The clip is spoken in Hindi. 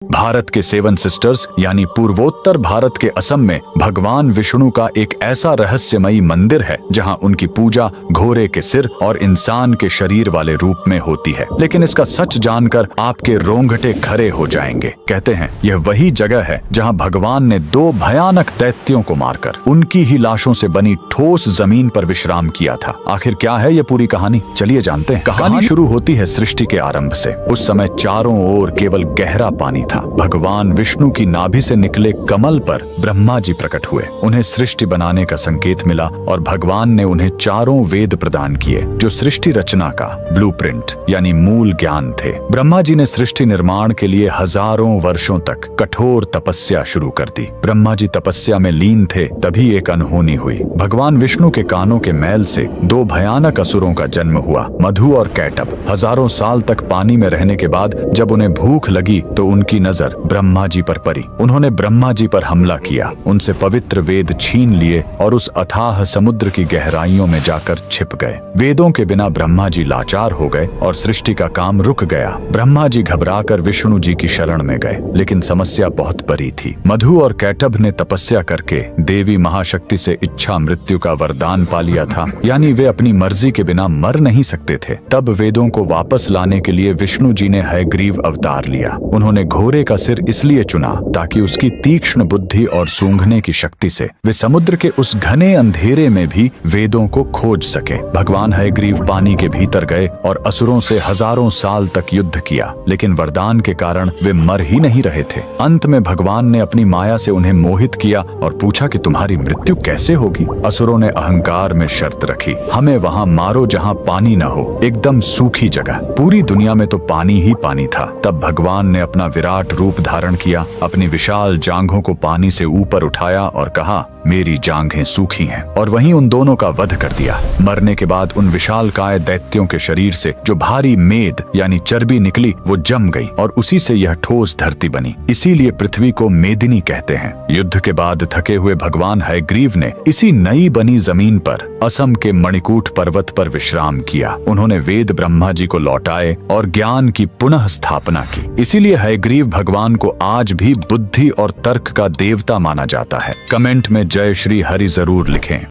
भारत के सेवन सिस्टर्स यानी पूर्वोत्तर भारत के असम में भगवान विष्णु का एक ऐसा रहस्यमयी मंदिर है जहां उनकी पूजा घोड़े के सिर और इंसान के शरीर वाले रूप में होती है। लेकिन इसका सच जानकर आपके रोंगटे खड़े हो जाएंगे। कहते हैं यह वही जगह है जहां भगवान ने दो भयानक दैत्यों को मारकर उनकी ही लाशों से बनी ठोस जमीन पर विश्राम किया था। आखिर क्या है ये पूरी कहानी, चलिए जानते हैं। कहानी शुरू होती है सृष्टि के आरंभ से। उस समय चारों ओर केवल गहरा पानी था। भगवान विष्णु की नाभि से निकले कमल पर ब्रह्मा जी प्रकट हुए। उन्हें सृष्टि बनाने का संकेत मिला और भगवान ने उन्हें चारों वेद प्रदान किए जो सृष्टि रचना का ब्लूप्रिंट यानी मूल ज्ञान थे। ब्रह्मा जी ने सृष्टि निर्माण के लिए हजारों वर्षों तक कठोर तपस्या शुरू कर दी। ब्रह्मा जी तपस्या में लीन थे, तभी एक अनहोनी हुई। भगवान विष्णु के कानों के मैल से दो भयानक असुरों का जन्म हुआ, मधु और कैटभ। हजारों साल तक पानी में रहने के बाद जब उन्हें भूख लगी तो उनकी नजर ब्रह्मा जी पर पड़ी। उन्होंने ब्रह्मा जी पर हमला किया, उनसे पवित्र वेद छीन लिए और उस अथाह समुद्र की गहराइयों में जाकर छिप गए। वेदों के बिना ब्रह्मा जी लाचार हो गए और सृष्टि का काम रुक गया। ब्रह्मा जी घबराकर विष्णु जी की शरण में गए, लेकिन समस्या बहुत बड़ी थी। मधु और कैटभ ने तपस्या करके देवी महाशक्ति से इच्छा मृत्यु का वरदान पा लिया था, यानी वे अपनी मर्जी के बिना मर नहीं सकते थे। तब वेदों को वापस लाने के लिए विष्णु जी ने हयग्रीव अवतार लिया। उन्होंने घोड़े का सिर इसलिए चुना ताकि उसकी तीक्ष्ण बुद्धि और सूंघने की शक्ति से वे समुद्र के उस घने अंधेरे में भी वेदों को खोज सके। भगवान हयग्रीव पानी के भीतर गए और असुरों से हजारों साल तक युद्ध किया, लेकिन वरदान के कारण वे मर ही नहीं रहे थे। अंत में भगवान ने अपनी माया से उन्हें मोहित किया और पूछा कि तुम्हारी मृत्यु कैसे होगी। असुरों ने अहंकार में शर्त रखी, हमें वहां मारो जहां पानी न हो, एकदम सूखी जगह। पूरी दुनिया में तो पानी ही पानी था। तब भगवान ने अपना विराट रूप धारण किया, अपनी विशाल जांघों को पानी से ऊपर उठाया और कहा, मेरी जांघें सूखी हैं, और वहीं उन दोनों का वध कर दिया। मरने के बाद उन विशालकाय दैत्यों के शरीर से जो भारी मेद यानी चर्बी निकली वो जम गई और उसी से यह ठोस धरती बनी। इसीलिए पृथ्वी को मेदिनी कहते हैं। युद्ध के बाद थके हुए भगवान हयग्रीव ने इसी नई बनी जमीन पर असम के मणिकूट पर्वत पर विश्राम किया। उन्होंने वेद ब्रह्मा जी को लौटाए और ज्ञान की पुनः स्थापना की। इसीलिए हयग्रीव भगवान को आज भी बुद्धि और तर्क का देवता माना जाता है। कमेंट में जय श्री हरि जरूर लिखें।